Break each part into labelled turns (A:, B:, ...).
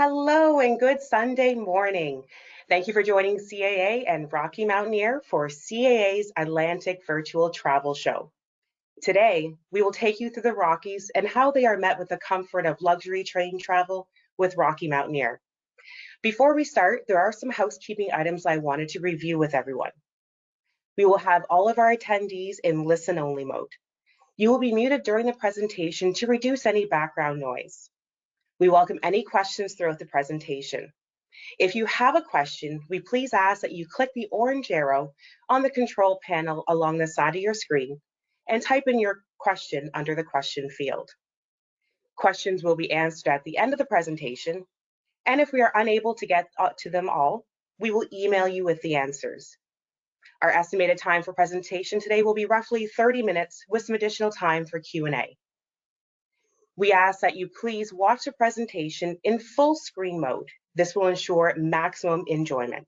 A: Hello and good Sunday morning. Thank you for joining CAA and Rocky Mountaineer for CAA's Atlantic Virtual Travel Show. Today, we will take you through the Rockies and how they are met with the comfort of luxury train travel with Rocky Mountaineer. Before we start, there are some housekeeping items I wanted to review with everyone. We will have all of our attendees in listen-only mode. You will be muted during the presentation to reduce any background noise. We welcome any questions throughout the presentation. If you have a question, we please ask that you click the orange arrow on the control panel along the side of your screen and type in your question under the question field. Questions will be answered at the end of the presentation, and if we are unable to get to them all, we will email you with the answers. Our estimated time for presentation today will be roughly 30 minutes with some additional time for Q&A. We ask that you please watch the presentation in full screen mode. This will ensure maximum enjoyment.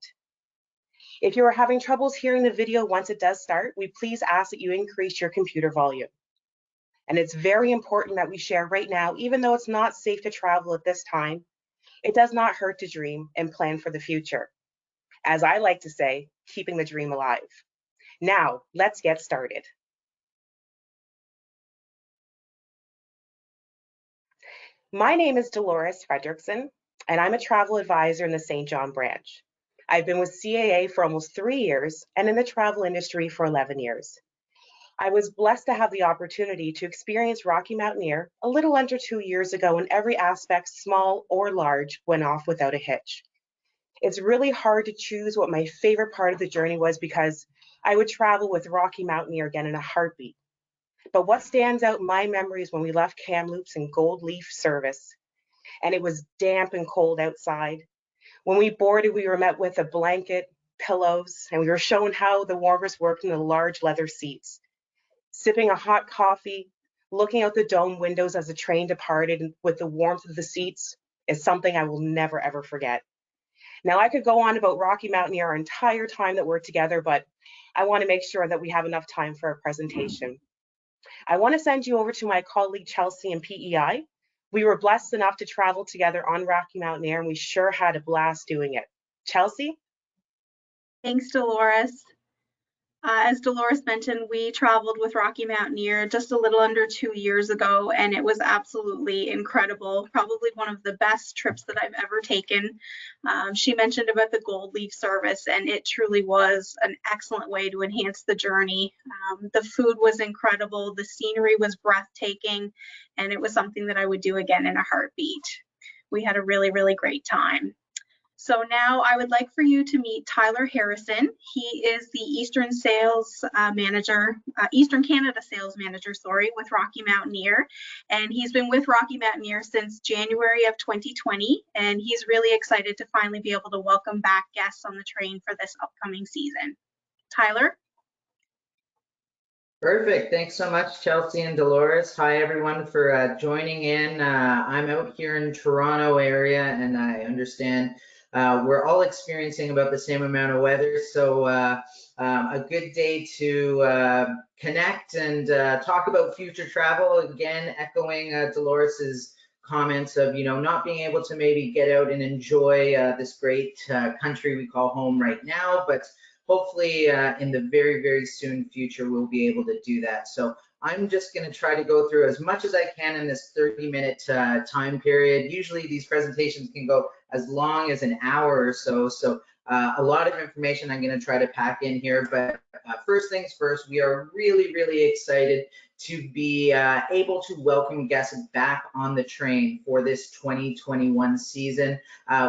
A: If you are having troubles hearing the video once it does start, we please ask that you increase your computer volume. And it's very important that we share right now, even though it's not safe to travel at this time, it does not hurt to dream and plan for the future. As I like to say, keeping the dream alive. Now, let's get started. My name is Dolores Fredrickson, and I'm a travel advisor in the St. John branch. I've been with CAA for almost 3 years and in the travel industry for 11 years. I was blessed to have the opportunity to experience Rocky Mountaineer a little under 2 years ago, and every aspect, small or large, went off without a hitch. It's really hard to choose what my favorite part of the journey was because I would travel with Rocky Mountaineer again in a heartbeat. But what stands out in my memories when we left Kamloops in Gold Leaf service, and it was damp and cold outside. When we boarded, we were met with a blanket, pillows, and we were shown how the warmers worked in the large leather seats. Sipping a hot coffee, looking out the dome windows as the train departed with the warmth of the seats is something I will never ever forget. Now, I could go on about Rocky Mountaineer our entire time that we're together, but I want to make sure that we have enough time for our presentation. I want to send you over to my colleague Chelsea in PEI. We were blessed enough to travel together on Rocky Mountaineer, and we sure had a blast doing it. Chelsea?
B: Thanks, Dolores. As Dolores mentioned, we traveled with Rocky Mountaineer just a little under 2 years ago, and it was absolutely incredible. Probably one of the best trips that I've ever taken. She mentioned about the Gold Leaf service, and it truly was an excellent way to enhance the journey. The food was incredible, the scenery was breathtaking, and it was something that I would do again in a heartbeat. We had a really, really great time. So now I would like for you to meet Tyler Harrison. He is the Eastern Canada sales manager, with Rocky Mountaineer. And he's been with Rocky Mountaineer since January of 2020. And he's really excited to finally be able to welcome back guests on the train for this upcoming season. Tyler?
C: Perfect. Thanks so much, Chelsea and Dolores. Hi, everyone, for joining in. I'm out here in Toronto area, and I understand we're all experiencing about the same amount of weather, so a good day to connect and talk about future travel. Again, echoing Dolores's comments of, not being able to maybe get out and enjoy this great country we call home right now, but hopefully in the very, very soon future, we'll be able to do that. So I'm just going to try to go through as much as I can in this 30-minute time period. Usually these presentations can go as long as an hour or so. So a lot of information I'm going to try to pack in here. But first things first, we are really, really excited to be able to welcome guests back on the train for this 2021 season.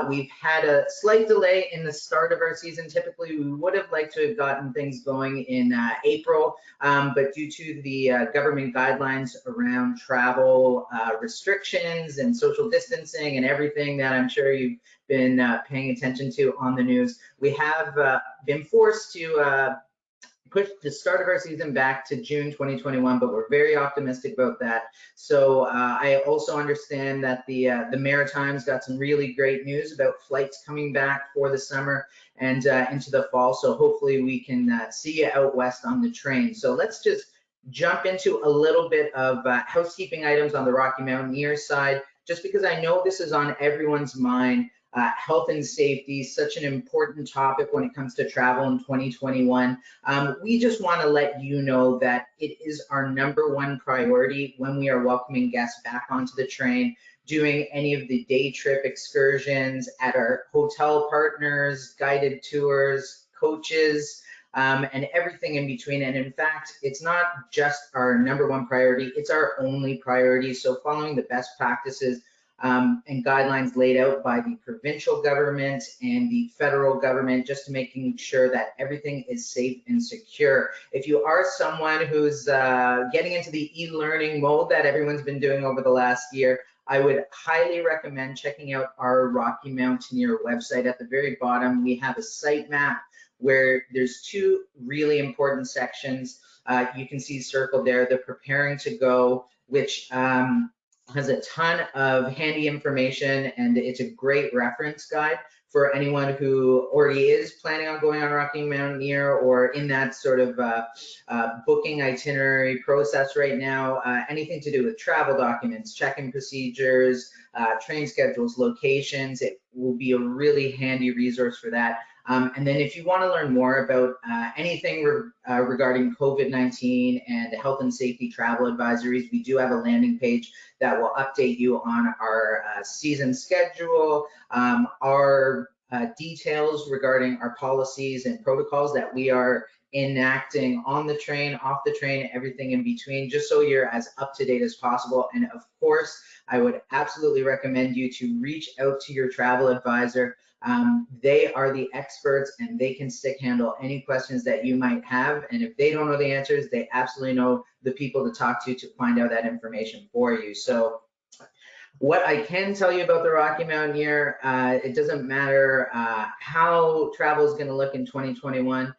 C: We've had a slight delay in the start of our season. Typically, we would have liked to have gotten things going in April, but due to the government guidelines around travel restrictions and social distancing and everything that I'm sure you've been paying attention to on the news, we have been forced to push the start of our season back to June 2021, but we're very optimistic about that. So I also understand that the Maritimes got some really great news about flights coming back for the summer and into the fall. So hopefully we can see you out west on the train. So let's just jump into a little bit of housekeeping items on the Rocky Mountaineer side. just because I know this is on everyone's mind. Health and safety, such an important topic when it comes to travel in 2021. We just want to let you know that it is our #1 priority when we are welcoming guests back onto the train, doing any of the day trip excursions at our hotel partners, guided tours, coaches, and everything in between. And in fact, it's not just our #1 priority, it's our only priority. So following the best practices and guidelines laid out by the provincial government and the federal government, just to making sure that everything is safe and secure. If you are someone who's getting into the e-learning mode that everyone's been doing over the last year, I would highly recommend checking out our Rocky Mountaineer website. At the very bottom, we have a site map where there's 2 really important sections. You can see circled there, the preparing to go, which has a ton of handy information, and it's a great reference guide for anyone who already is planning on going on Rocky Mountaineer or in that sort of booking itinerary process right now. Anything to do with travel documents, check-in procedures, train schedules, locations, it will be a really handy resource for that. And then if you want to learn more about anything regarding COVID-19 and health and safety travel advisories, we do have a landing page that will update you on our season schedule, our details regarding our policies and protocols that we are enacting on the train, off the train, everything in between, just so you're as up to date as possible. And of course, I would absolutely recommend you to reach out to your travel advisor. They are the experts and they can stick handle any questions that you might have. And if they don't know the answers, they absolutely know the people to talk to find out that information for you. So what I can tell you about the Rocky Mountaineer, it doesn't matter how travel is going to look in 2021.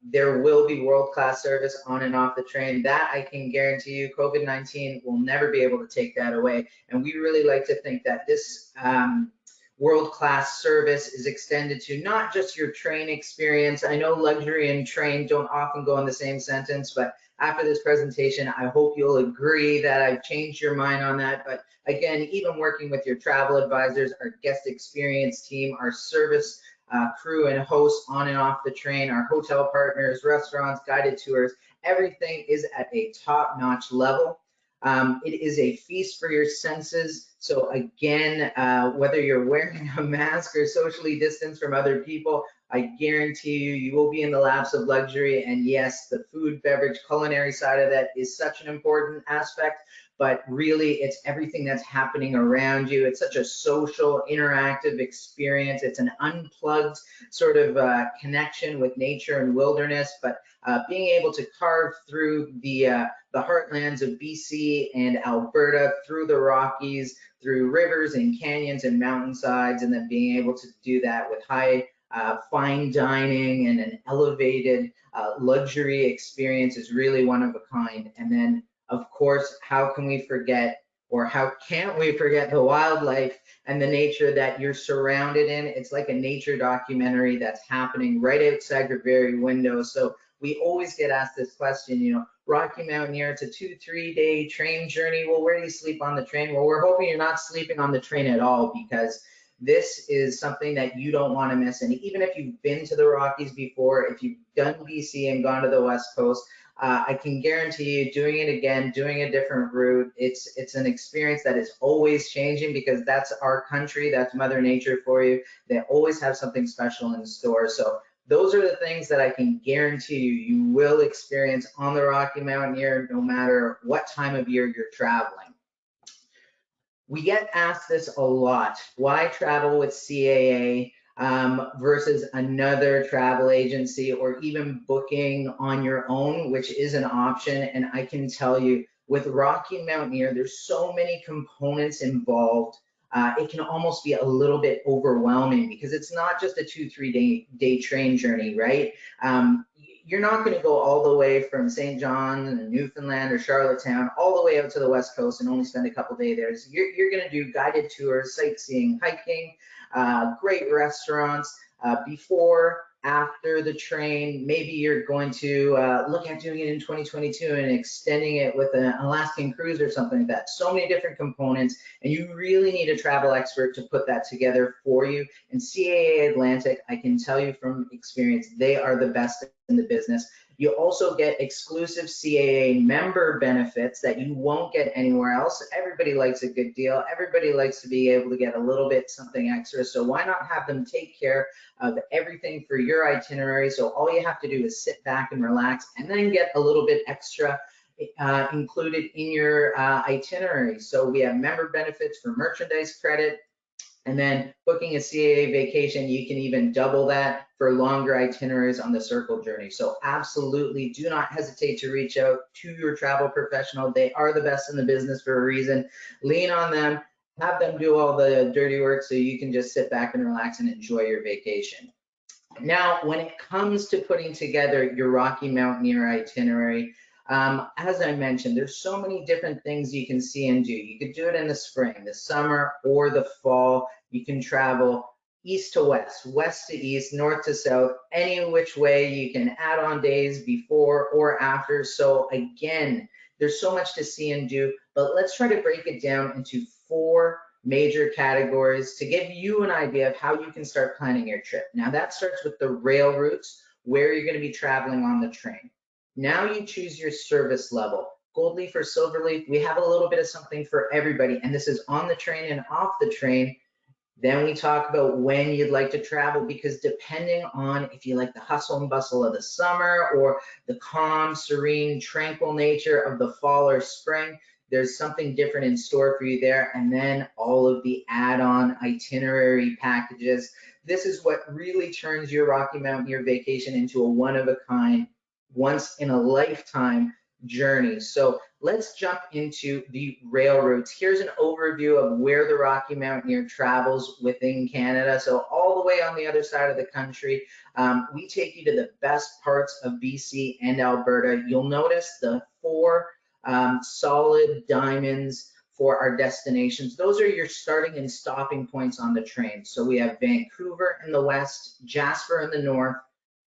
C: There will be world-class service on and off the train. That I can guarantee you. COVID-19 will never be able to take that away. And we really like to think that this world-class service is extended to not just your train experience. I know luxury and train don't often go in the same sentence, but after this presentation, I hope you'll agree that I've changed your mind on that. But again, even working with your travel advisors, our guest experience team, our service crew and hosts on and off the train, our hotel partners, restaurants, guided tours, everything is at a top-notch level. It is a feast for your senses. So again, whether you're wearing a mask or socially distanced from other people, I guarantee you, you will be in the laps of luxury. And yes, the food, beverage, culinary side of that is such an important aspect, but really it's everything that's happening around you. It's such a social, interactive experience. It's an unplugged sort of connection with nature and wilderness, but being able to carve through the heartlands of BC and Alberta, through the Rockies, through rivers and canyons and mountainsides, and then being able to do that with high fine dining and an elevated luxury experience is really one of a kind. And then, of course, how can we forget, or how can't we forget, the wildlife and the nature that you're surrounded in? It's like a nature documentary that's happening right outside your very window. So we always get asked this question, you know, Rocky Mountaineer, it's a 2-3 day train journey. Well, where do you sleep on the train? Well, we're hoping you're not sleeping on the train at all, because this is something that you don't want to miss. And even if you've been to the Rockies before, if you've done BC and gone to the West Coast, I can guarantee you doing it again, doing a different route, it's an experience that is always changing, because that's our country, that's Mother Nature for you. They always have something special in store. So those are the things that I can guarantee you will experience on the Rocky Mountaineer, no matter what time of year you're traveling. We get asked this a lot. Why travel with CAA versus another travel agency, or even booking on your own, which is an option? And I can tell you, with Rocky Mountaineer, there's so many components involved. It can almost be a little bit overwhelming, because it's not just a 2-3 day train journey, right? You're not going to go all the way from St. John and Newfoundland or Charlottetown all the way out to the West Coast and only spend a couple days there. So you're going to do guided tours, sightseeing, hiking, great restaurants before after the train. Maybe you're going to look at doing it in 2022 and extending it with an Alaskan cruise or something like that. So many different components, and you really need a travel expert to put that together for you. And CAA Atlantic, I can tell you from experience, they are the best in the business. You also get exclusive CAA member benefits that you won't get anywhere else. Everybody likes a good deal. Everybody likes to be able to get a little bit something extra. So why not have them take care of everything for your itinerary? So all you have to do is sit back and relax and then get a little bit extra included in your itinerary. So we have member benefits for merchandise credit. And then booking a CAA vacation, you can even double that for longer itineraries on the Circle journey. So absolutely do not hesitate to reach out to your travel professional. They are the best in the business for a reason. Lean on them, have them do all the dirty work so you can just sit back and relax and enjoy your vacation. Now, when it comes to putting together your Rocky Mountaineer itinerary, as I mentioned, there's so many different things you can see and do. You could do it in the spring, the summer, or the fall. You can travel east to west, west to east, north to south, any which way. You can add on days before or after. So again, there's so much to see and do, but let's try to break it down into 4 major categories to give you an idea of how you can start planning your trip. Now that starts with the rail routes, where you're going to be traveling on the train. Now you choose your service level. Gold leaf or silver leaf, we have a little bit of something for everybody, and this is on the train and off the train. Then we talk about when you'd like to travel, because depending on if you like the hustle and bustle of the summer or the calm, serene, tranquil nature of the fall or spring, there's something different in store for you there. And then all of the add-on itinerary packages. This is what really turns your Rocky Mountaineer vacation into a one-of-a-kind, once-in-a-lifetime journey. So let's jump into the rail routes. Here's an overview of where the Rocky Mountaineer travels within Canada. So all the way on the other side of the country, we take you to the best parts of BC and Alberta. You'll notice the 4 solid diamonds for our destinations. Those are your starting and stopping points on the train. So we have Vancouver in the west, Jasper in the north,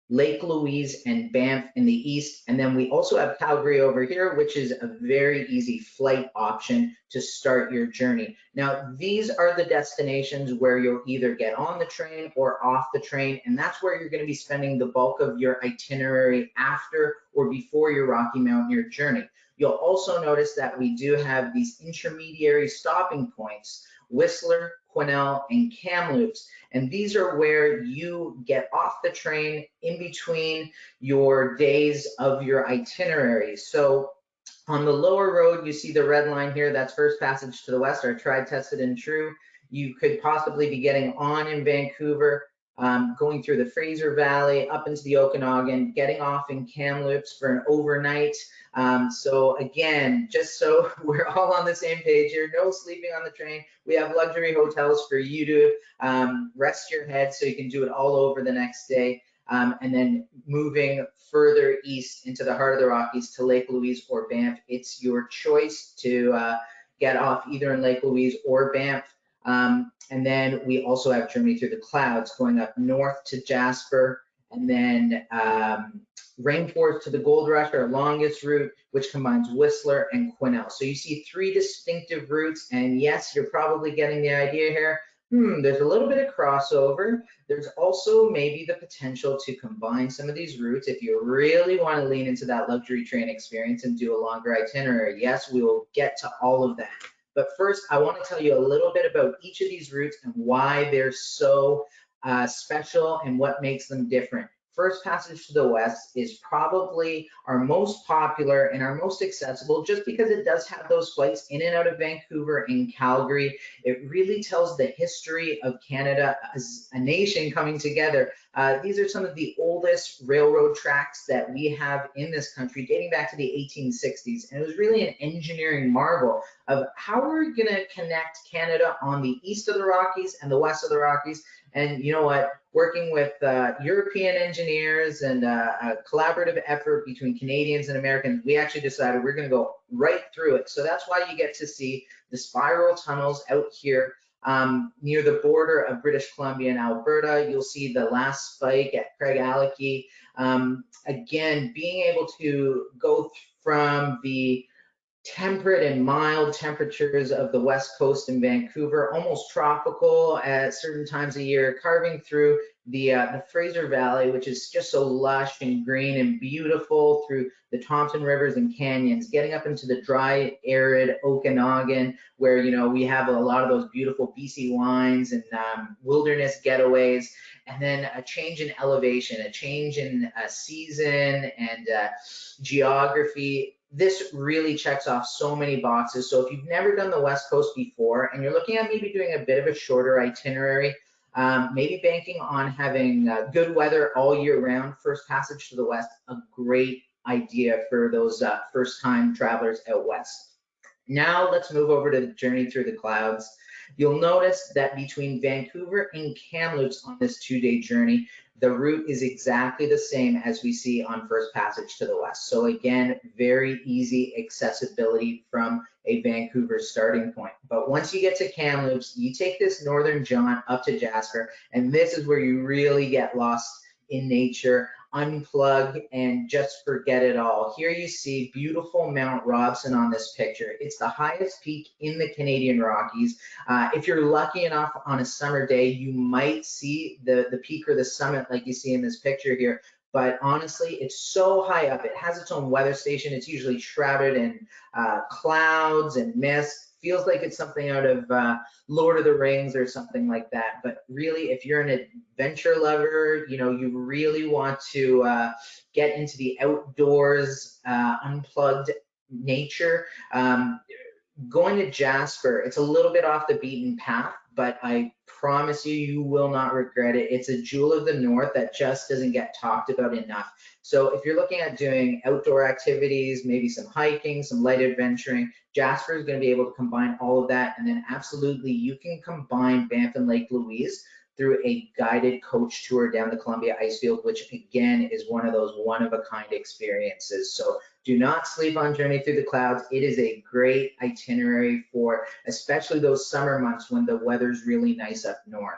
C: Lake Louise and Banff in the east. And then we also have Calgary over here, which is a very easy flight option to start your journey. Now, these are the destinations where you'll either get on the train or off the train, and that's where you're going to be spending the bulk of your itinerary after or before your Rocky Mountaineer journey. You'll also notice that we do have these intermediary stopping points, Whistler, Quesnel, and Kamloops. And these are where you get off the train in between your days of your itinerary. So on the lower road, you see the red line here, that's First Passage to the West, our tried, tested, and true. You could possibly be getting on in Vancouver, going through the Fraser Valley, up into the Okanagan, getting off in Kamloops for an overnight. So again, just so we're all on the same page here, no sleeping on the train. We have luxury hotels for you to rest your head so you can do it all over the next day. And then moving further east into the heart of the Rockies to Lake Louise or Banff, it's your choice to get off either in Lake Louise or Banff. And then we also have Journey Through the Clouds going up north to Jasper, and then Rainforest to the Gold Rush, our longest route, which combines Whistler and Quesnel. So you see 3 distinctive routes, and yes, you're probably getting the idea here. There's a little bit of crossover. There's also maybe the potential to combine some of these routes if you really want to lean into that luxury train experience and do a longer itinerary. Yes, we will get to all of that. But first, I want to tell you a little bit about each of these routes and why they're so special and what makes them different. First Passage to the West is probably our most popular and our most accessible, just because it does have those flights in and out of Vancouver and Calgary. It really tells the history of Canada as a nation coming together. These are some of the oldest railroad tracks that we have in this country, dating back to the 1860s. And it was really an engineering marvel of how we're going to connect Canada on the east of the Rockies and the west of the Rockies. And you know what, working with European engineers and a collaborative effort between Canadians and Americans, we actually decided we're going to go right through it. So that's why you get to see the spiral tunnels out here Near the border of British Columbia and Alberta, you'll see the last spike at Craigellachie. Again, being able to go from the temperate and mild temperatures of the West Coast in Vancouver, almost tropical at certain times of year, carving through the Fraser Valley, which is just so lush and green and beautiful, through the Thompson rivers and canyons, getting up into the dry, arid Okanagan, where we have a lot of those beautiful BC wines and wilderness getaways, and then a change in elevation, a change in season and geography. This really checks off so many boxes. So if you've never done the West Coast before and you're looking at maybe doing a bit of a shorter itinerary, maybe banking on having good weather all year round, first passage to the West, a great idea for those first-time travelers out West. Now let's move over to the journey through the clouds. You'll notice that between Vancouver and Kamloops on this 2-day journey, the route is exactly the same as we see on first passage to the West. So again, very easy accessibility from a Vancouver starting point. But once you get to Kamloops, you take this northern jaunt up to Jasper, and this is where you really get lost in nature, unplug, and just forget it all. Here you see beautiful Mount Robson on this picture. It's the highest peak in the Canadian Rockies. If you're lucky enough on a summer day, you might see the peak or the summit like you see in this picture here. But honestly, it's so high up. It has its own weather station. It's usually shrouded in clouds and mist. Feels like it's something out of Lord of the Rings or something like that. But really, if you're an adventure lover, you really want to get into the outdoors, unplugged nature, going to Jasper, it's a little bit off the beaten path, but I promise you, you will not regret it. It's a jewel of the North that just doesn't get talked about enough. So if you're looking at doing outdoor activities, maybe some hiking, some light adventuring, Jasper is going to be able to combine all of that. And then absolutely, you can combine Banff and Lake Louise through a guided coach tour down the Columbia Icefield, which again is one of those one-of-a-kind experiences. So do not sleep on Journey Through the Clouds. It is a great itinerary for especially those summer months when the weather's really nice up north.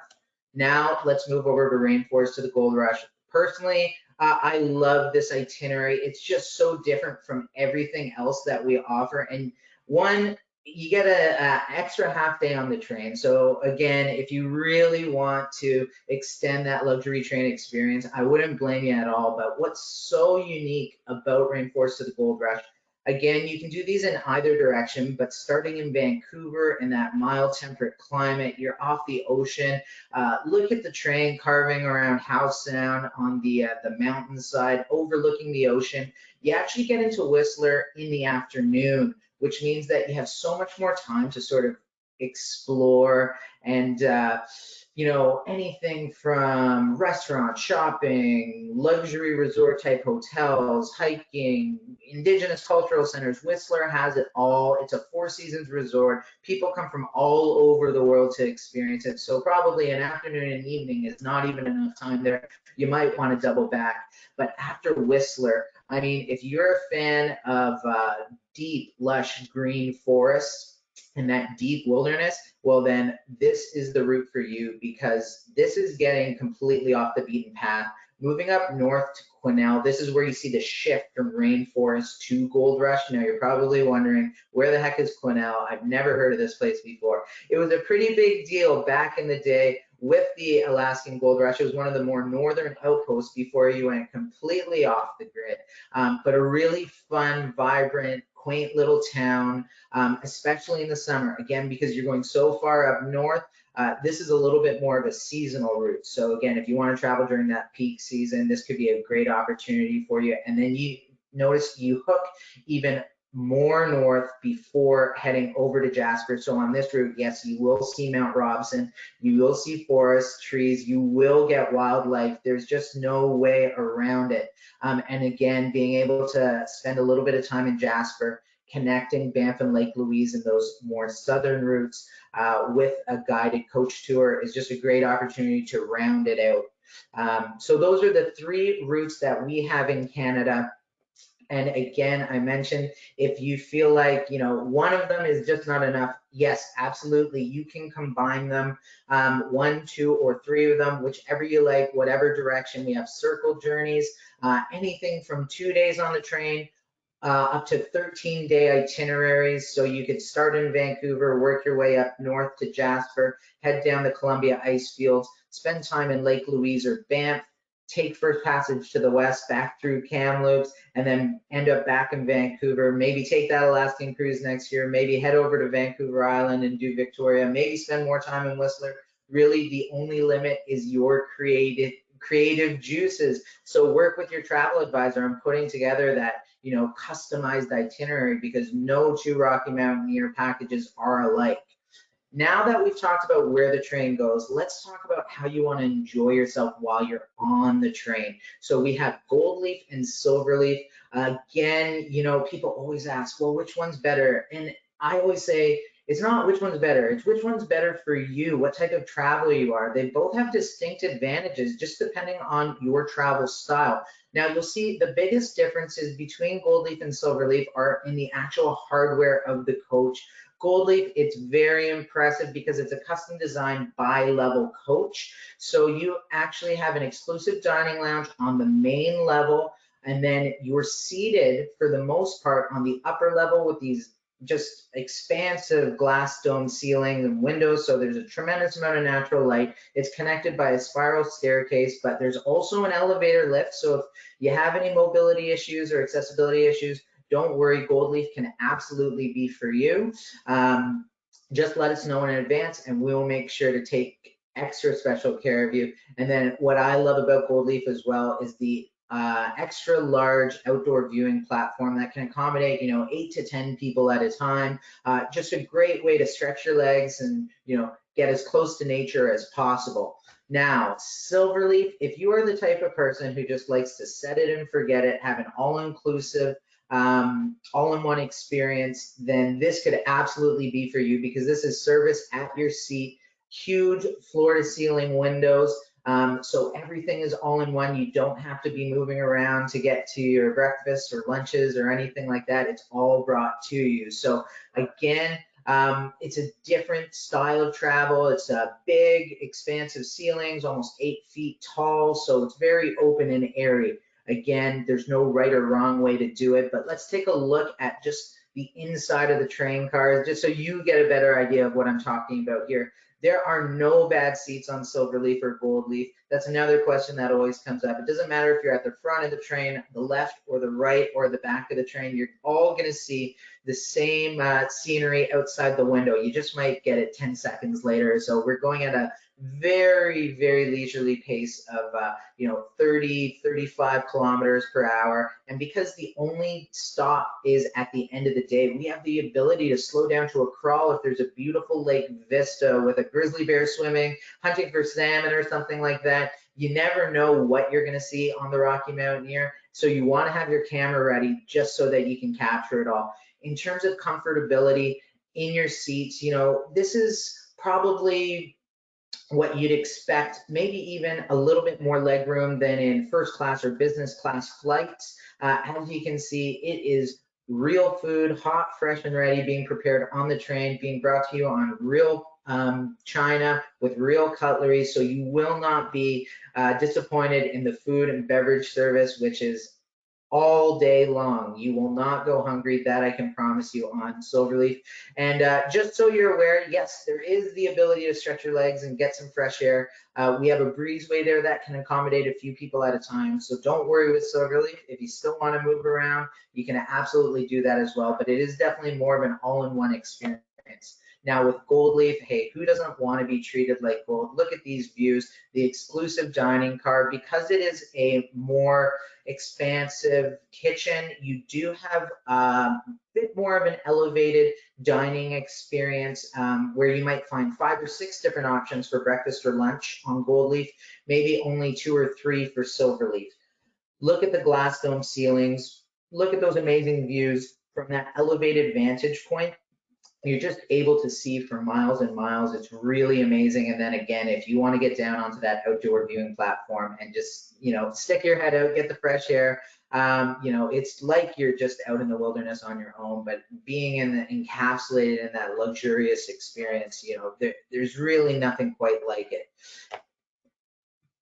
C: Now let's move over to Rainforest to the Gold Rush. Personally, I love this itinerary. It's just so different from everything else that we offer. And one, you get an extra half day on the train. So again, if you really want to extend that luxury train experience, I wouldn't blame you at all. But what's so unique about Rainforest to the Gold Rush, again, you can do these in either direction, but starting in Vancouver in that mild temperate climate, you're off the ocean. Look at the train carving around Howe Sound on the mountainside, overlooking the ocean. You actually get into Whistler in the afternoon, which means that you have so much more time to sort of explore and anything from restaurants, shopping, luxury resort type hotels, hiking, indigenous cultural centers. Whistler has it all. It's a 4 seasons resort. People come from all over the world to experience it. So probably an afternoon and evening is not even enough time there. You might want to double back. But after Whistler, I mean, if you're a fan of deep, lush green forests and that deep wilderness, well then this is the route for you, because this is getting completely off the beaten path. Moving up north to Quesnel, this is where you see the shift from rainforest to Gold Rush. Now you're probably wondering, where the heck is Quesnel? I've never heard of this place before. It was a pretty big deal back in the day with the Alaskan Gold Rush. It was one of the more northern outposts before you went completely off the grid. But a really fun, vibrant, quaint little town, especially in the summer. Again, because you're going so far up north, this is a little bit more of a seasonal route. So again, if you want to travel during that peak season, this could be a great opportunity for you. And then you notice you hook even more north before heading over to Jasper. So on this route, yes, you will see Mount Robson, you will see forest trees, you will get wildlife. There's just no way around it. And again, being able to spend a little bit of time in Jasper, connecting Banff and Lake Louise and those more southern routes with a guided coach tour is just a great opportunity to round it out. So those are the 3 routes that we have in Canada. And again, I mentioned, if you feel like, one of them is just not enough, yes, absolutely, you can combine them, 1, 2, or 3 of them, whichever you like, whatever direction. We have circle journeys, anything from 2 days on the train, up to 13-day itineraries. So you could start in Vancouver, work your way up north to Jasper, head down the Columbia ice fields, spend time in Lake Louise or Banff, take first passage to the west back through Kamloops, and then end up back in Vancouver. Maybe take that Alaskan cruise next year, maybe head over to Vancouver Island and do Victoria, maybe spend more time in Whistler. Really, the only limit is your creative juices. So work with your travel advisor on putting together that, customized itinerary, because no 2 Rocky Mountaineer packages are alike. Now that we've talked about where the train goes, let's talk about how you want to enjoy yourself while you're on the train. So we have Gold Leaf and Silverleaf. Again, people always ask, well, which one's better? And I always say, it's not which one's better, it's which one's better for you, what type of traveler you are. They both have distinct advantages just depending on your travel style. Now you'll see the biggest differences between Gold Leaf and Silverleaf are in the actual hardware of the coach. Gold Leaf, it's very impressive because it's a custom designed bi-level coach. So you actually have an exclusive dining lounge on the main level, and then you're seated for the most part on the upper level with these just expansive glass dome ceilings and windows. So there's a tremendous amount of natural light. It's connected by a spiral staircase, but there's also an elevator lift. So if you have any mobility issues or accessibility issues, don't worry, Gold Leaf can absolutely be for you. Just let us know in advance and we'll make sure to take extra special care of you. And then what I love about Gold Leaf as well is the extra large outdoor viewing platform that can accommodate 8 to 10 people at a time. Just a great way to stretch your legs and get as close to nature as possible. Now, Silverleaf, if you are the type of person who just likes to set it and forget it, have an all-inclusive all-in-one experience, then this could absolutely be for you, because this is service at your seat, huge floor-to-ceiling windows. So everything is all in one. You don't have to be moving around to get to your breakfast or lunches or anything like that. It's all brought to you. So again, it's a different style of travel. It's a big, expansive ceilings, almost 8 feet tall. So it's very open and airy. Again, there's no right or wrong way to do it, but let's take a look at just the inside of the train cars, just so you get a better idea of what I'm talking about here. There are no bad seats on Silverleaf or Gold Leaf. That's another question that always comes up. It doesn't matter if you're at the front of the train, the left or the right or the back of the train, you're all gonna see the same scenery outside the window. You just might get it 10 seconds later. So we're going at a very, very leisurely pace of 30, 35 kilometers per hour. And because the only stop is at the end of the day, we have the ability to slow down to a crawl if there's a beautiful lake vista with a grizzly bear swimming, hunting for salmon or something like that. You never know what you're gonna see on the Rocky Mountaineer. So you wanna have your camera ready just so that you can capture it all. In terms of comfortability in your seats, this is probably what you'd expect, maybe even a little bit more leg room than in first class or business class flights. As you can see, it is real food, hot, fresh, and ready, being prepared on the train, being brought to you on real china with real cutlery. So you will not be disappointed in the food and beverage service, which is all day long. You will not go hungry, that I can promise you on Silverleaf. And just so you're aware, yes, there is the ability to stretch your legs and get some fresh air. We have a breezeway there that can accommodate a few people at a time. So don't worry with Silverleaf. If you still want to move around, you can absolutely do that as well. But it is definitely more of an all-in-one experience. Now with Gold Leaf, hey, who doesn't want to be treated like gold? Look at these views, the exclusive dining car. Because it is a more expansive kitchen, you do have a bit more of an elevated dining experience, where you might find 5 or 6 different options for breakfast or lunch on Gold Leaf, maybe only 2 or 3 for Silverleaf. Look at the glass dome ceilings, look at those amazing views from that elevated vantage point. You're just able to see for miles and miles. It's really amazing. And then again, if you want to get down onto that outdoor viewing platform and just, stick your head out, get the fresh air, You know, it's like you're just out in the wilderness on your own, but being encapsulated in that luxurious experience, you know, there's really nothing quite like it.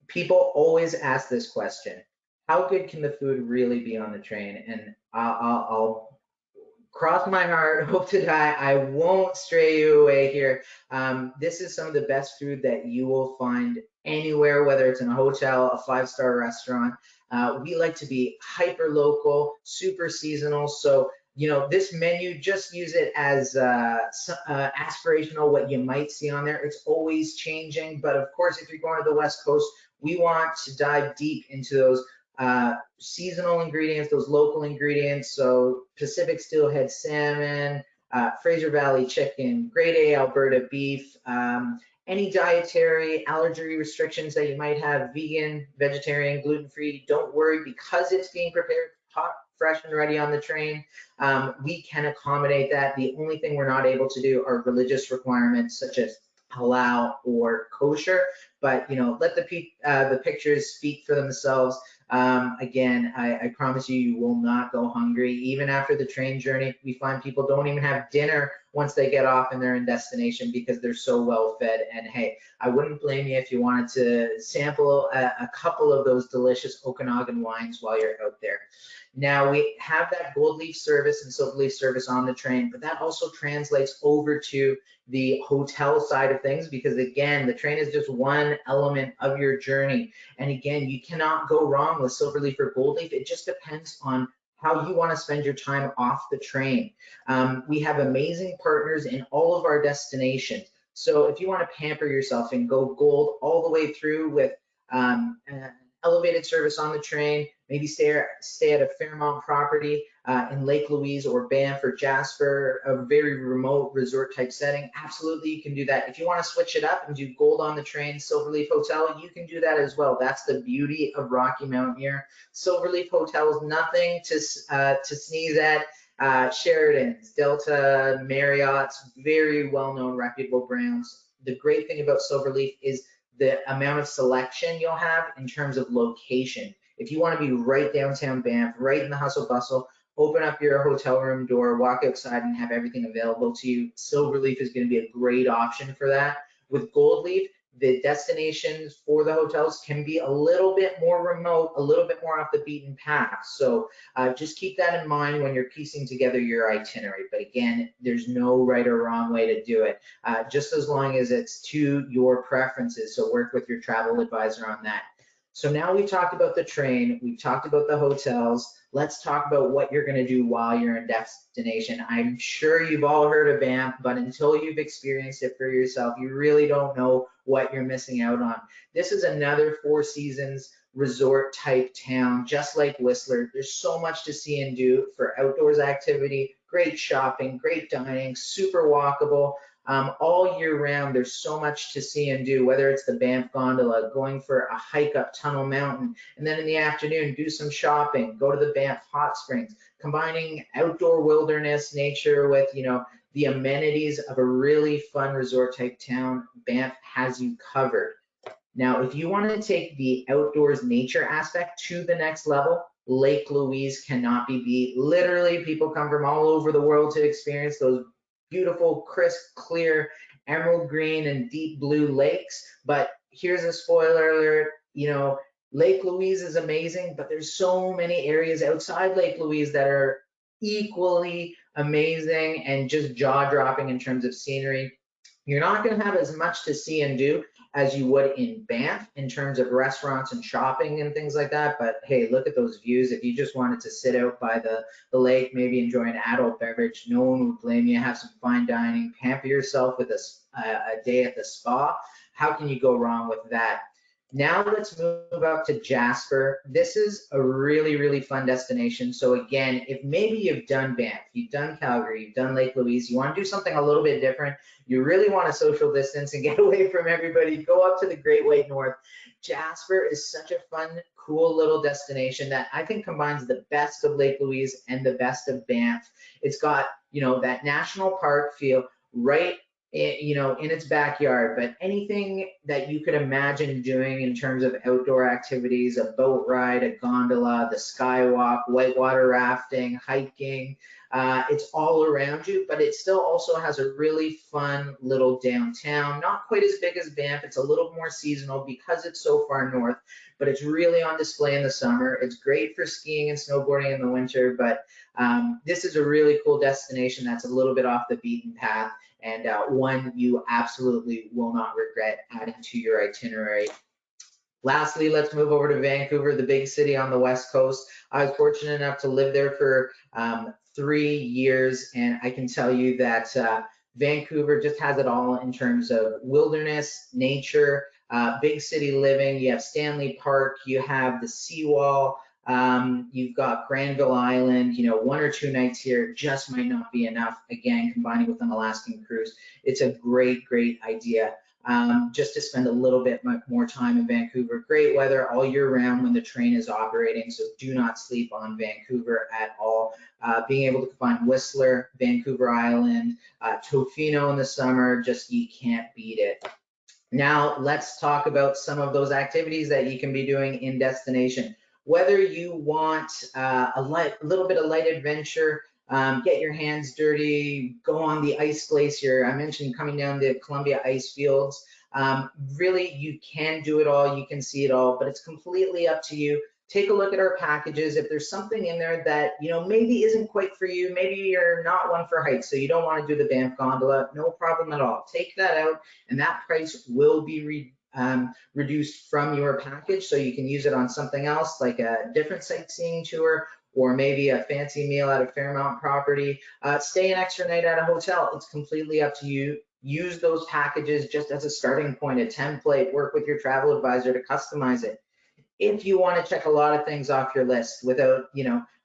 C: People always ask this question: how good can the food really be on the train? And I'll cross my heart, hope to die, I won't stray you away here. This is some of the best food that you will find anywhere, whether it's in a hotel, a five-star restaurant. We like to be hyper local, super seasonal. So, you know, this menu, just use it as aspirational, what you might see on there. It's always changing. But of course, if you're going to the West Coast, we want to dive deep into those seasonal ingredients, those local ingredients. So Pacific steelhead salmon, Fraser Valley chicken, grade A Alberta beef, any dietary allergy restrictions that you might have, vegan, vegetarian, gluten-free, don't worry, because it's being prepared hot, fresh and ready on the train. We can accommodate that. The only thing we're not able to do are religious requirements such as halal or kosher, but you know, let the pictures speak for themselves. Again, I promise you, you will not go hungry. Even after the train journey, we find people don't even have dinner once they get off and they're in destination because they're so well fed. And hey, I wouldn't blame you if you wanted to sample a couple of those delicious Okanagan wines while you're out there. Now we have that gold leaf service and silver leaf service on the train, but that also translates over to the hotel side of things, because again, the train is just one element of your journey. And again, you cannot go wrong with silver leaf or gold leaf. It just depends on how you want to spend your time off the train. We have amazing partners in all of our destinations. So if you want to pamper yourself and go gold all the way through with elevated service on the train, maybe stay at a Fairmont property in Lake Louise or Banff or Jasper, a very remote resort type setting, absolutely you can do that. If you want to switch it up and do gold on the train, Silverleaf Hotel, you can do that as well. That's the beauty of Rocky Mountaineer. Silverleaf Hotel is nothing to sneeze at. Sheridan's, Delta, Marriott's, very well-known reputable brands. The great thing about Silverleaf is the amount of selection you'll have in terms of location. If you want to be right downtown Banff, right in the hustle bustle, open up your hotel room door, walk outside and have everything available to you, Silverleaf is going to be a great option for that. With Gold Leaf, the destinations for the hotels can be a little bit more remote, a little bit more off the beaten path. So just keep that in mind when you're piecing together your itinerary. But again, there's no right or wrong way to do it, just as long as it's to your preferences. So work with your travel advisor on that. So now we've talked about the train, we've talked about the hotels. Let's talk about what you're going to do while you're in destination. I'm sure you've all heard of Banff, but until you've experienced it for yourself, you really don't know what you're missing out on. This is another Four Seasons resort type town, just like Whistler. There's so much to see and do for outdoors activity, great shopping, great dining, super walkable. All year round, there's so much to see and do, whether it's the Banff Gondola, going for a hike up Tunnel Mountain, and then in the afternoon, do some shopping, go to the Banff Hot Springs, combining outdoor wilderness nature with, you know, the amenities of a really fun resort type town. Banff has you covered. Now, if you want to take the outdoors nature aspect to the next level, Lake Louise cannot be beat. Literally, people come from all over the world to experience those beautiful, crisp, clear, emerald green and deep blue lakes. But here's a spoiler alert, you know, Lake Louise is amazing, but there's so many areas outside Lake Louise that are equally amazing and just jaw-dropping in terms of scenery. You're not going to have as much to see and do as you would in Banff in terms of restaurants and shopping and things like that. But hey, look at those views. If you just wanted to sit out by the lake, maybe enjoy an adult beverage, no one would blame you. Have some fine dining, pamper yourself with a day at the spa. How can you go wrong with that? Now let's move up to Jasper. This is a really, really fun destination. So again, if maybe you've done Banff, you've done Calgary, you've done Lake Louise, you want to do something a little bit different, you really want to social distance and get away from everybody, go up to the Great White North. Jasper is such a fun, cool little destination that I think combines the best of Lake Louise and the best of Banff. It's got, you know, that national park feel right in its backyard, but anything that you could imagine doing in terms of outdoor activities, a boat ride, a gondola, the skywalk, whitewater rafting, hiking, it's all around you, but it still also has a really fun little downtown, not quite as big as Banff. It's a little more seasonal because it's so far north, but it's really on display in the summer. It's great for skiing and snowboarding in the winter, but this is a really cool destination that's a little bit off the beaten path, and one you absolutely will not regret adding to your itinerary. Lastly, let's move over to Vancouver, the big city on the West Coast. I was fortunate enough to live there for 3 years, and I can tell you that Vancouver just has it all in terms of wilderness, nature, big city living. You have Stanley Park, you have the seawall, you've got Granville Island. 1 or 2 nights here just might not be enough. Again, combining with an Alaskan cruise, it's a great idea. Just to spend a little bit more time in Vancouver. Great weather all year round when the train is operating, so do not sleep on Vancouver at all. Being able to combine Whistler, Vancouver Island, Tofino in the summer, just you can't beat it. Now let's talk about some of those activities that you can be doing in destination. Whether you want a little bit of light adventure, get your hands dirty, go on the ice glacier. I mentioned coming down the Columbia ice fields. Really, you can do it all, you can see it all, but it's completely up to you. Take a look at our packages. If there's something in there that maybe isn't quite for you, maybe you're not one for hikes, so you don't want to do the Banff gondola, no problem at all. Take that out, and that price will be reduced from your package, so you can use it on something else, like a different sightseeing tour, or maybe a fancy meal at a Fairmount property. Stay an extra night at a hotel. It's completely up to you. Use those packages just as a starting point, a template. Work with your travel advisor to customize it. If you want to check a lot of things off your list without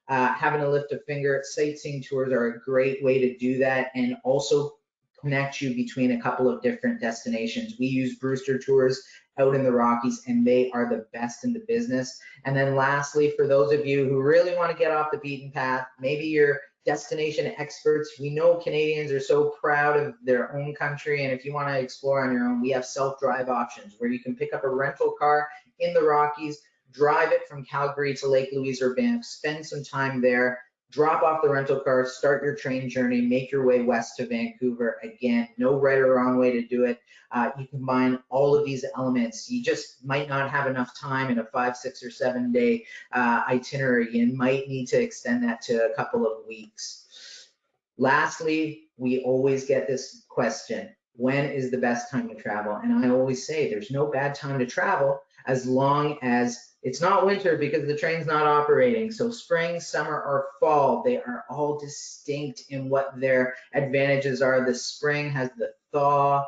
C: having to lift a finger, sightseeing tours are a great way to do that, and also connect you between a couple of different destinations. We use Brewster Tours out in the Rockies, and they are the best in the business. And then lastly, for those of you who really want to get off the beaten path, maybe you're destination experts. We know Canadians are so proud of their own country, and if you want to explore on your own, we have self-drive options where you can pick up a rental car in the Rockies, drive it from Calgary to Lake Louise or Banff, spend some time there, drop off the rental car, start your train journey, make your way west to Vancouver. Again, no right or wrong way to do it. You combine all of these elements. You just might not have enough time in a 5, 6, or 7 day itinerary. You might need to extend that to a couple of weeks. Lastly, we always get this question: when is the best time to travel? And I always say there's no bad time to travel as long as it's not winter, because the train's not operating. So spring, summer, or fall, they are all distinct in what their advantages are. The spring has the thaw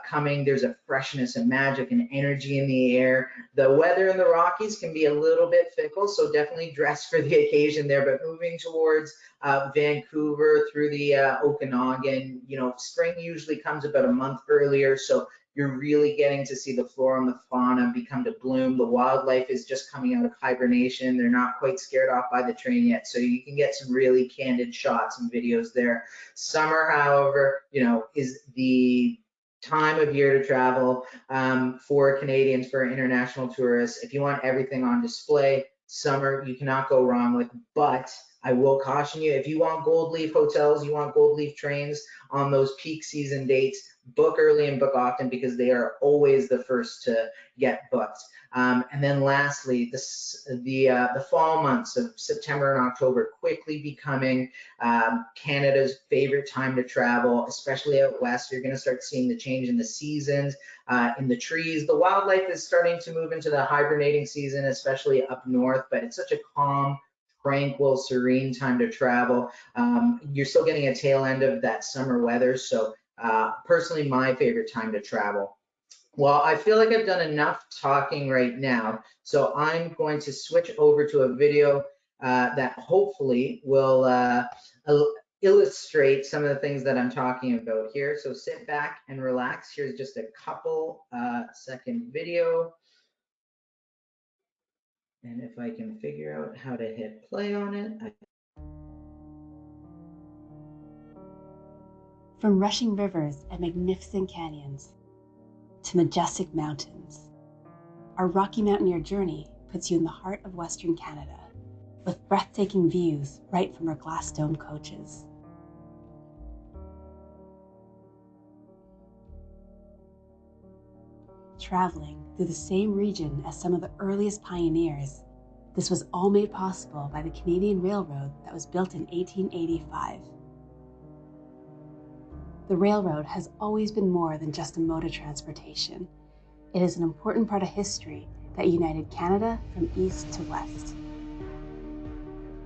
C: coming. There's a freshness and magic and energy in the air. The weather in the Rockies can be a little bit fickle, so definitely dress for the occasion there. But moving towards Vancouver through the Okanagan, spring usually comes about a month earlier, so you're really getting to see the flora and the fauna become to bloom. The wildlife is just coming out of hibernation. They're not quite scared off by the train yet, so you can get some really candid shots and videos there. Summer, however, is the time of year to travel for Canadians, for international tourists. If you want everything on display, summer you cannot go wrong with. But I will caution you, if you want gold leaf hotels, you want gold leaf trains on those peak season dates, book early and book often, because they are always the first to get booked. And then lastly, the fall months of September and October quickly becoming Canada's favorite time to travel, especially out west. You're going to start seeing the change in the seasons, in the trees. The wildlife is starting to move into the hibernating season, especially up north, but it's such a calm, tranquil, serene time to travel. You're still getting a tail end of that summer weather, so personally my favorite time to travel. Well, I feel like I've done enough talking right now, so I'm going to switch over to a video that hopefully will illustrate some of the things that I'm talking about here. So sit back and relax. Here's just a couple second video. And if I can figure out how to hit play on it.
D: From rushing rivers and magnificent canyons to majestic mountains, our Rocky Mountaineer journey puts you in the heart of Western Canada, with breathtaking views right from our glass-domed coaches. Traveling through the same region as some of the earliest pioneers, this was all made possible by the Canadian Railroad that was built in 1885. The railroad has always been more than just a mode of transportation. It is an important part of history that united Canada from east to west.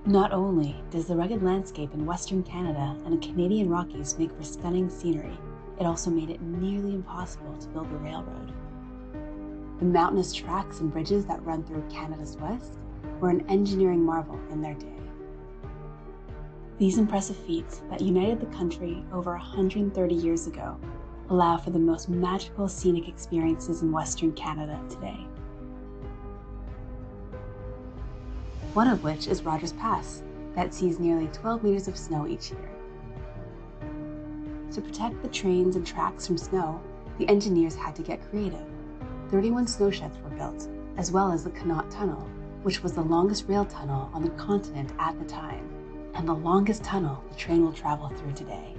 D: Not only does the rugged landscape in Western Canada and the Canadian Rockies make for stunning scenery, it also made it nearly impossible to build the railroad. The mountainous tracks and bridges that run through Canada's west were an engineering marvel in their day. These impressive feats that united the country over 130 years ago allow for the most magical scenic experiences in Western Canada today. One of which is Rogers Pass, that sees nearly 12 meters of snow each year. To protect the trains and tracks from snow, the engineers had to get creative. 31 snow sheds were built, as well as the Connaught Tunnel, which was the longest rail tunnel on the continent at the time, and the longest tunnel the train will travel through today.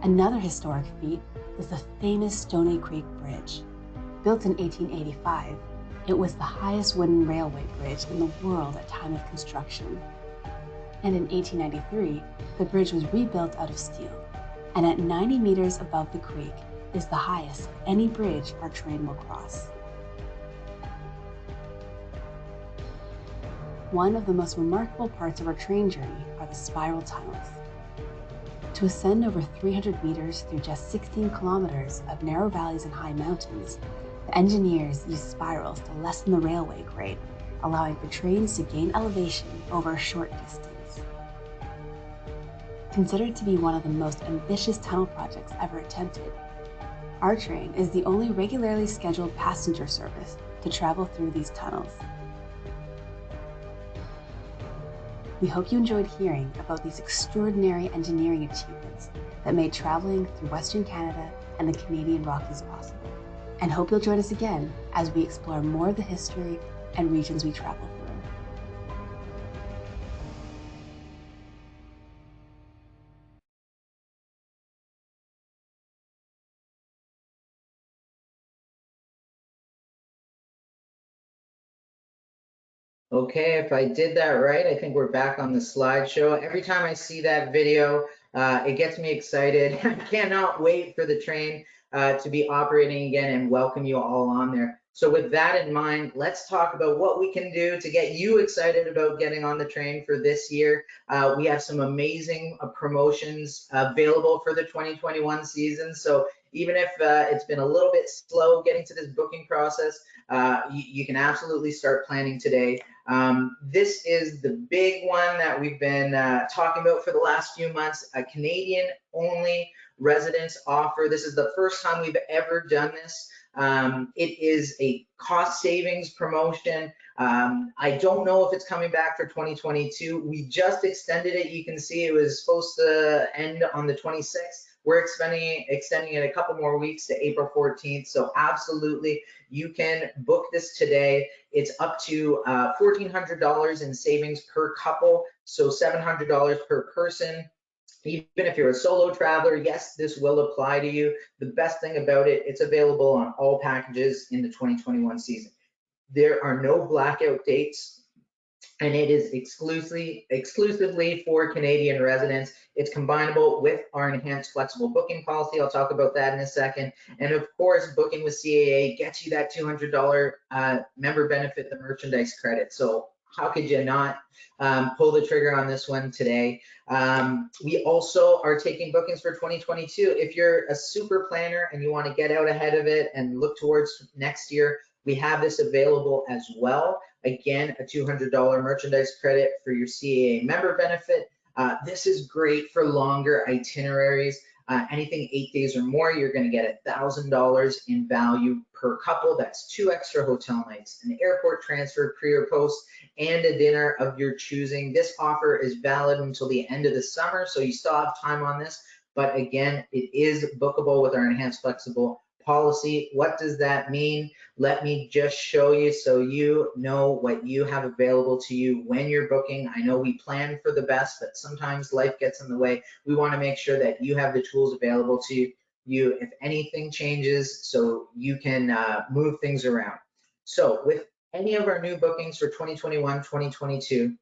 D: Another historic feat is the famous Stoney Creek Bridge. Built in 1885, it was the highest wooden railway bridge in the world at time of construction. And in 1893, the bridge was rebuilt out of steel, and at 90 meters above the creek is the highest of any bridge our train will cross. One of the most remarkable parts of our train journey are the spiral tunnels. To ascend over 300 meters through just 16 kilometers of narrow valleys and high mountains, the engineers used spirals to lessen the railway grade, allowing for trains to gain elevation over a short distance. Considered to be one of the most ambitious tunnel projects ever attempted, our train is the only regularly scheduled passenger service to travel through these tunnels. We hope you enjoyed hearing about these extraordinary engineering achievements that made traveling through Western Canada and the Canadian Rockies possible, and hope you'll join us again as we explore more of the history and regions we travel through.
C: Okay, if I did that right, I think we're back on the slideshow. Every time I see that video, it gets me excited. I cannot wait for the train to be operating again and welcome you all on there. So with that in mind, let's talk about what we can do to get you excited about getting on the train for this year. We have some amazing promotions available for the 2021 season. So even if it's been a little bit slow getting to this booking process, you can absolutely start planning today. This is the big one that we've been talking about for the last few months, a Canadian only residence offer. This is the first time we've ever done this. It is a cost savings promotion. I don't know if it's coming back for 2022. We just extended it. You can see it was supposed to end on the 26th. We're extending it a couple more weeks to April 14th. So absolutely, you can book this today. It's up to $1,400 in savings per couple, so $700 per person. Even if you're a solo traveler, yes, this will apply to you. The best thing about it, it's available on all packages in the 2021 season. There are no blackout dates, and it is exclusively for Canadian residents. It's combinable with our enhanced flexible booking policy. I'll talk about that in a second. And of course, booking with CAA gets you that $200 member benefit, the merchandise credit. So how could you not pull the trigger on this one today? We also are taking bookings for 2022. If you're a super planner and you want to get out ahead of it and look towards next year, we have this available as well. Again, a $200 merchandise credit for your CAA member benefit. This is great for longer itineraries. Anything 8 days or more, you're going to get $1,000 in value per couple. That's 2 extra hotel nights, an airport transfer pre or post, and a dinner of your choosing. This offer is valid until the end of the summer, so you still have time on this. But again, it is bookable with our enhanced flexible policy. What does that mean? Let me just show you so you know what you have available to you when you're booking. I know we plan for the best, but sometimes life gets in the way. We want to make sure that you have the tools available to you if anything changes, so you can move things around. So with any of our new bookings for 2021, 2022,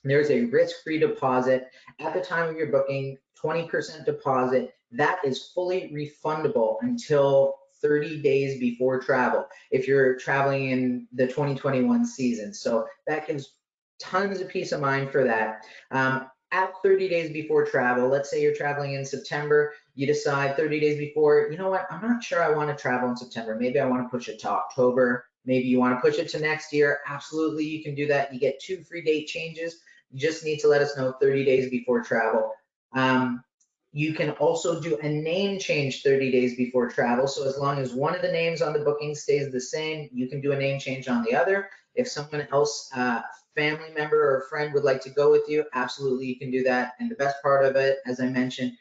C: there's a risk-free deposit at the time of your booking, 20% deposit. That is fully refundable until 30 days before travel if you're traveling in the 2021 season. So that gives tons of peace of mind for that. At 30 days before travel, let's say you're traveling in September, you decide 30 days before, you know what, I'm not sure I want to travel in September. Maybe I want to push it to October. Maybe you want to push it to next year. Absolutely, you can do that. You get 2 free date changes. You just need to let us know 30 days before travel. You can also do a name change 30 days before travel. So as long as one of the names on the booking stays the same, you can do a name change on the other. If someone else, family member or friend would like to go with you, absolutely you can do that. And the best part of it, as I mentioned,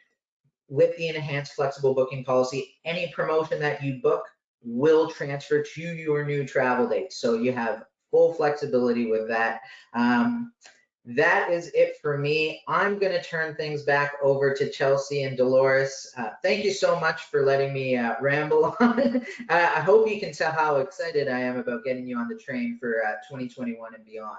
C: with the enhanced flexible booking policy, any promotion that you book will transfer to your new travel date. So you have full flexibility with that. That is it for me. I'm going to turn things back over to Chelsea and Dolores. Thank you so much for letting me ramble on. I hope you can tell how excited I am about getting you on the train for 2021 and beyond.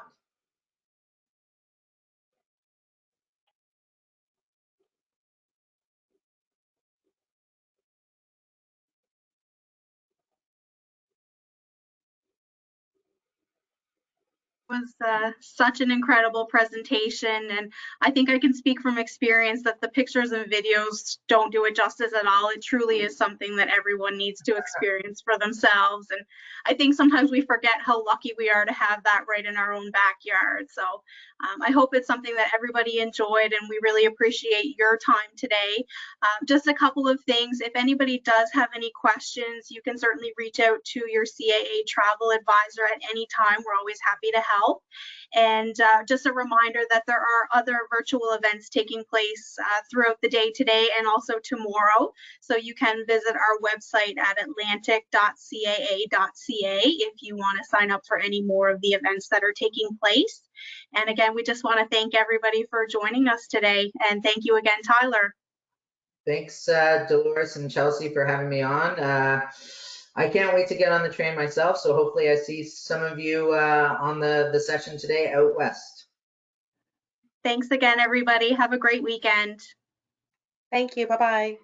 B: Was such an incredible presentation, and I think I can speak from experience that the pictures and videos don't do it justice at all. It truly is something that everyone needs to experience for themselves, and I think sometimes we forget how lucky we are to have that right in our own backyard. So I hope it's something that everybody enjoyed, and we really appreciate your time today. Just a couple of things. If anybody does have any questions, you can certainly reach out to your CAA travel advisor at any time. We're always happy to help. And just a reminder that there are other virtual events taking place throughout the day today and also tomorrow. So you can visit our website at atlantic.caa.ca if you want to sign up for any more of the events that are taking place. And again, we just want to thank everybody for joining us today. And thank you again, Tyler.
C: Thanks, Dolores and Chelsea, for having me on. I can't wait to get on the train myself, so hopefully I see some of you on the session today out west.
B: Thanks again, everybody. Have a great weekend.
A: Thank you. Bye-bye.